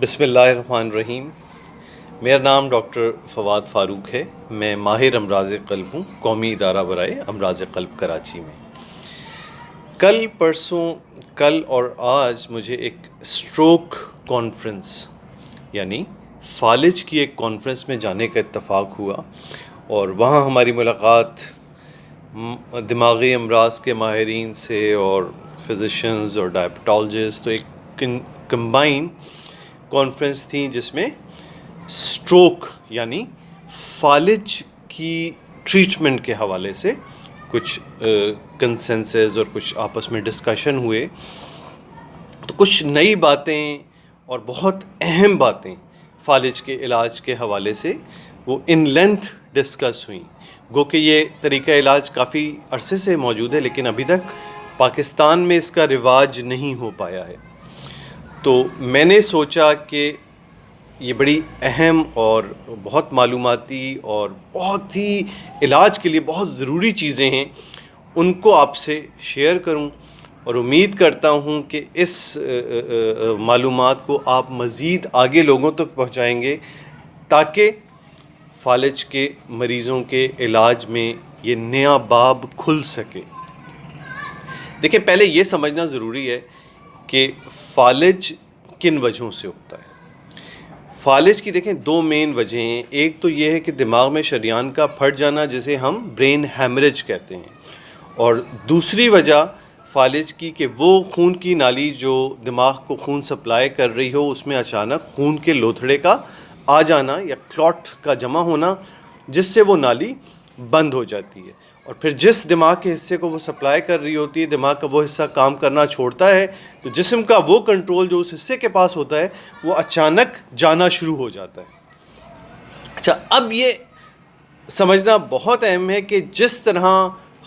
بسم اللہ الرحمن الرحیم۔ میرا نام ڈاکٹر فواد فاروق ہے۔ میں ماہر امراض قلب ہوں، قومی ادارہ برائے امراض قلب کراچی میں۔ کل اور آج مجھے ایک اسٹروک کانفرنس یعنی فالج کی ایک کانفرنس میں جانے کا اتفاق ہوا، اور وہاں ہماری ملاقات دماغی امراض کے ماہرین سے اور فزیشنز اور ڈائبٹالوجسٹ، تو ایک کمبائن کانفرنس تھی جس میں اسٹروک یعنی فالج کی ٹریٹمنٹ کے حوالے سے کچھ کنسنسز اور کچھ آپس میں ڈسکشن ہوئے۔ تو کچھ نئی باتیں اور بہت اہم باتیں فالج کے علاج کے حوالے سے وہ ان لینتھ ڈسکس ہوئیں۔ گو کہ یہ طریقہ علاج کافی عرصے سے موجود ہے، لیکن ابھی تک پاکستان میں اس کا رواج نہیں ہو پایا ہے۔ تو میں نے سوچا کہ یہ بڑی اہم اور بہت معلوماتی اور بہت ہی علاج کے لیے بہت ضروری چیزیں ہیں، ان کو آپ سے شیئر کروں، اور امید کرتا ہوں کہ اس معلومات کو آپ مزید آگے لوگوں تک پہنچائیں گے تاکہ فالج کے مریضوں کے علاج میں یہ نیا باب کھل سکے۔ دیکھیں، پہلے یہ سمجھنا ضروری ہے کہ فالج کن وجہوں سے ہوتا ہے۔ فالج کی دیکھیں دو مین وجہیں ہیں۔ ایک تو یہ ہے کہ دماغ میں شریان کا پھٹ جانا، جسے ہم برین ہیمریج کہتے ہیں، اور دوسری وجہ فالج کی کہ وہ خون کی نالی جو دماغ کو خون سپلائی کر رہی ہو، اس میں اچانک خون کے لوتھڑے کا آ جانا یا کلاٹ کا جمع ہونا، جس سے وہ نالی بند ہو جاتی ہے، اور پھر جس دماغ کے حصے کو وہ سپلائی کر رہی ہوتی ہے، دماغ کا وہ حصہ کام کرنا چھوڑتا ہے، تو جسم کا وہ کنٹرول جو اس حصے کے پاس ہوتا ہے وہ اچانک جانا شروع ہو جاتا ہے۔ اچھا، اب یہ سمجھنا بہت اہم ہے کہ جس طرح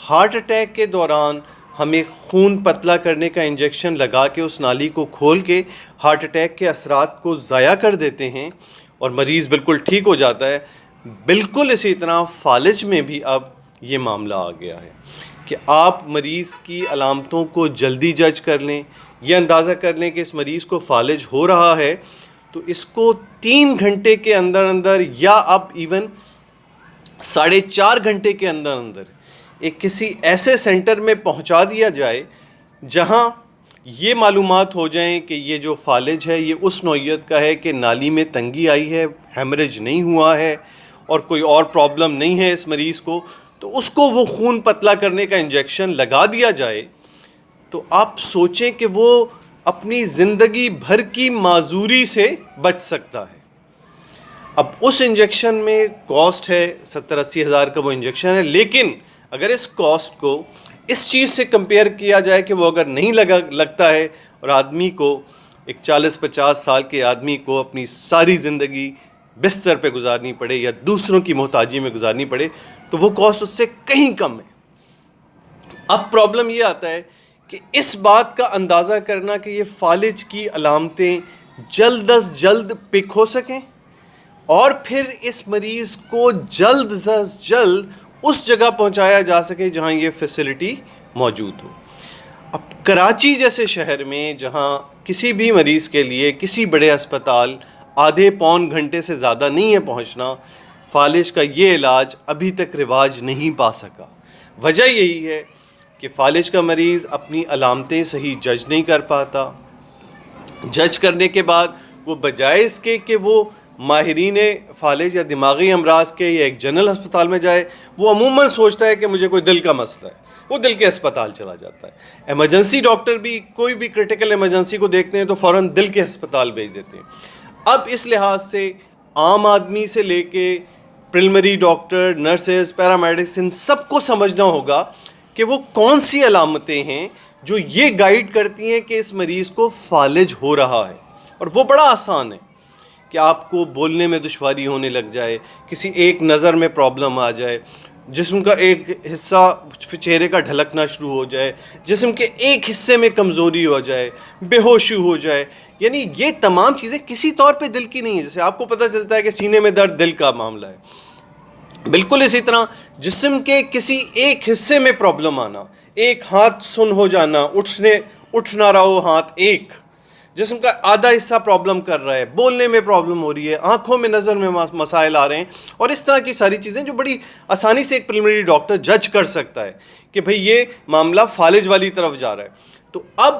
ہارٹ اٹیک کے دوران ہمیں خون پتلا کرنے کا انجیکشن لگا کے اس نالی کو کھول کے ہارٹ اٹیک کے اثرات کو ضائع کر دیتے ہیں اور مریض بالکل ٹھیک ہو جاتا ہے، بالکل اسی طرح فالج میں بھی اب یہ معاملہ آ گیا ہے کہ آپ مریض کی علامتوں کو جلدی جج کر لیں، یہ اندازہ کر لیں کہ اس مریض کو فالج ہو رہا ہے، تو اس کو 3 گھنٹے کے اندر اندر یا اب ایون 4.5 گھنٹے کے اندر اندر ایک کسی ایسے سینٹر میں پہنچا دیا جائے جہاں یہ معلومات ہو جائیں کہ یہ جو فالج ہے یہ اس نوعیت کا ہے کہ نالی میں تنگی آئی ہے، ہیمریج نہیں ہوا ہے اور کوئی اور پرابلم نہیں ہے اس مریض کو، تو اس کو وہ خون پتلا کرنے کا انجیکشن لگا دیا جائے، تو آپ سوچیں کہ وہ اپنی زندگی بھر کی معذوری سے بچ سکتا ہے۔ اب اس انجیکشن میں کاسٹ ہے 70-80 ہزار کا وہ انجیکشن ہے، لیکن اگر اس کاسٹ کو اس چیز سے کمپیئر کیا جائے کہ وہ اگر نہیں لگتا ہے اور آدمی کو ایک 40-50 سال کے آدمی کو اپنی ساری زندگی بستر پہ گزارنی پڑے یا دوسروں کی محتاجی میں گزارنی پڑے، تو وہ کاسٹ اس سے کہیں کم ہے۔ اب پرابلم یہ آتا ہے کہ اس بات کا اندازہ کرنا کہ یہ فالج کی علامتیں جلد از جلد پک ہو سکیں اور پھر اس مریض کو جلد از جلد اس جگہ پہنچایا جا سکے جہاں یہ فیسلٹی موجود ہو۔ اب کراچی جیسے شہر میں جہاں کسی بھی مریض کے لیے کسی بڑے اسپتال آدھے پون گھنٹے سے زیادہ نہیں ہے پہنچنا، فالج کا یہ علاج ابھی تک رواج نہیں پا سکا۔ وجہ یہی ہے کہ فالج کا مریض اپنی علامتیں صحیح جج نہیں کر پاتا۔ جج کرنے کے بعد وہ بجائے اس کے کہ وہ ماہرین فالج یا دماغی امراض کے یا ایک جنرل ہسپتال میں جائے، وہ عموماً سوچتا ہے کہ مجھے کوئی دل کا مسئلہ ہے، وہ دل کے اسپتال چلا جاتا ہے۔ ایمرجنسی ڈاکٹر بھی کوئی بھی کرٹیکل ایمرجنسی کو دیکھتے ہیں تو فوراً دل کے ہسپتال بھیج دیتے ہیں۔ اب اس لحاظ سے عام آدمی سے لے کے پرائمری ڈاکٹر، نرسز، پیرامیڈکس، ان سب کو سمجھنا ہوگا کہ وہ کون سی علامتیں ہیں جو یہ گائیڈ کرتی ہیں کہ اس مریض کو فالج ہو رہا ہے۔ اور وہ بڑا آسان ہے کہ آپ کو بولنے میں دشواری ہونے لگ جائے، کسی ایک نظر میں پرابلم آ جائے، جسم کا ایک حصہ چہرے کا ڈھلکنا شروع ہو جائے، جسم کے ایک حصے میں کمزوری ہو جائے، بے ہوشی ہو جائے، یعنی یہ تمام چیزیں کسی طور پہ دل کی نہیں ہے۔ جیسے آپ کو پتہ چلتا ہے کہ سینے میں درد دل کا معاملہ ہے، بالکل اسی طرح جسم کے کسی ایک حصے میں پرابلم آنا، ایک ہاتھ سن ہو جانا، اٹھ نہ رہا ہو ہاتھ ایک، جسم کا آدھا حصہ پرابلم کر رہا ہے، بولنے میں پرابلم ہو رہی ہے، آنکھوں میں نظر میں مسائل آ رہے ہیں، اور اس طرح کی ساری چیزیں جو بڑی آسانی سے ایک پریلیمنری ڈاکٹر جج کر سکتا ہے کہ بھئی یہ معاملہ فالج والی طرف جا رہا ہے۔ تو اب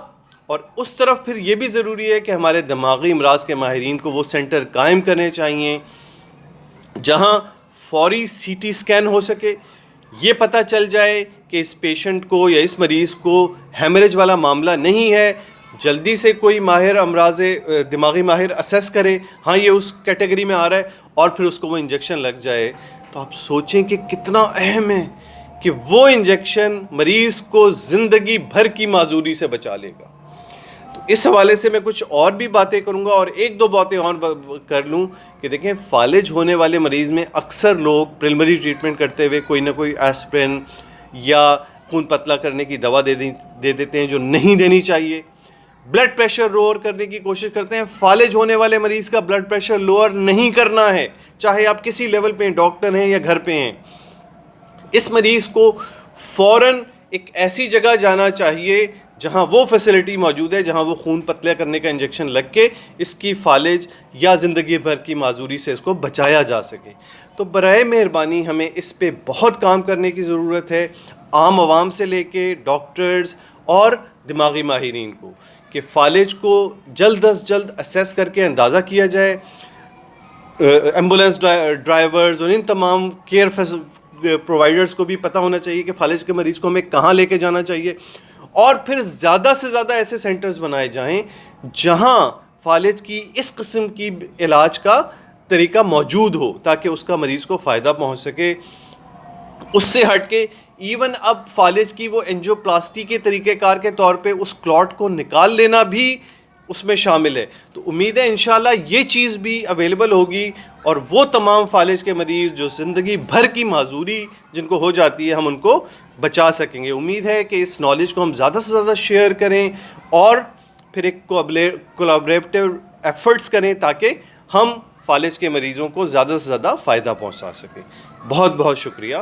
اور اس طرف پھر یہ بھی ضروری ہے کہ ہمارے دماغی امراض کے ماہرین کو وہ سینٹر قائم کرنے چاہیے جہاں فوری سی ٹی اسکین ہو سکے، یہ پتہ چل جائے کہ اس پیشنٹ کو یا اس مریض کو ہیمریج والا معاملہ نہیں ہے، جلدی سے کوئی ماہر امراض دماغی ماہر اسیس کرے ہاں یہ اس کیٹیگری میں آ رہا ہے، اور پھر اس کو وہ انجیکشن لگ جائے۔ تو آپ سوچیں کہ کتنا اہم ہے کہ وہ انجیکشن مریض کو زندگی بھر کی معذوری سے بچا لے گا۔ تو اس حوالے سے میں کچھ اور بھی باتیں کروں گا، اور ایک دو باتیں اور کر لوں کہ دیکھیں فالج ہونے والے مریض میں اکثر لوگ پریلیمنری ٹریٹمنٹ کرتے ہوئے کوئی نہ کوئی ایسپرین یا خون پتلا کرنے کی دوا دے دیتے ہیں جو نہیں دینی چاہیے، بلڈ پریشر لوور کرنے کی کوشش کرتے ہیں۔ فالج ہونے والے مریض کا بلڈ پریشر لوور نہیں کرنا ہے، چاہے آپ کسی لیول پہ ڈاکٹر ہیں یا گھر پہ ہیں۔ اس مریض کو فوراً ایک ایسی جگہ جانا چاہیے جہاں وہ فیسلٹی موجود ہے، جہاں وہ خون پتلا کرنے کا انجیکشن لگ کے اس کی فالج یا زندگی بھر کی معذوری سے اس کو بچایا جا سکے۔ تو برائے مہربانی ہمیں اس پہ بہت کام کرنے کی ضرورت ہے، عام عوام سے لے کے ڈاکٹرز اور دماغی ماہرین کو، کہ فالج کو جلد از جلد اسیس کر کے اندازہ کیا جائے۔ ایمبولینس ڈرائیورز اور ان تمام کیئر پرووائڈرز کو بھی پتہ ہونا چاہیے کہ فالج کے مریض کو ہمیں کہاں لے کے جانا چاہیے، اور پھر زیادہ سے زیادہ ایسے سینٹرز بنائے جائیں جہاں فالج کی اس قسم کی علاج کا طریقہ موجود ہو تاکہ اس کا مریض کو فائدہ پہنچ سکے۔ اس سے ہٹ کے ایون اب فالج کی وہ اینجیوپلاسٹی کے طریقہ کار کے طور پہ اس کلاٹ کو نکال لینا بھی اس میں شامل ہے۔ تو امید ہے انشاءاللہ یہ چیز بھی اویلیبل ہوگی، اور وہ تمام فالج کے مریض جو زندگی بھر کی معذوری جن کو ہو جاتی ہے ہم ان کو بچا سکیں گے۔ امید ہے کہ اس نالج کو ہم زیادہ سے زیادہ شیئر کریں اور پھر ایک کولیبریٹو ایفرٹس کریں تاکہ ہم فالج کے مریضوں کو زیادہ سے زیادہ فائدہ پہنچا سکیں۔ بہت بہت شکریہ۔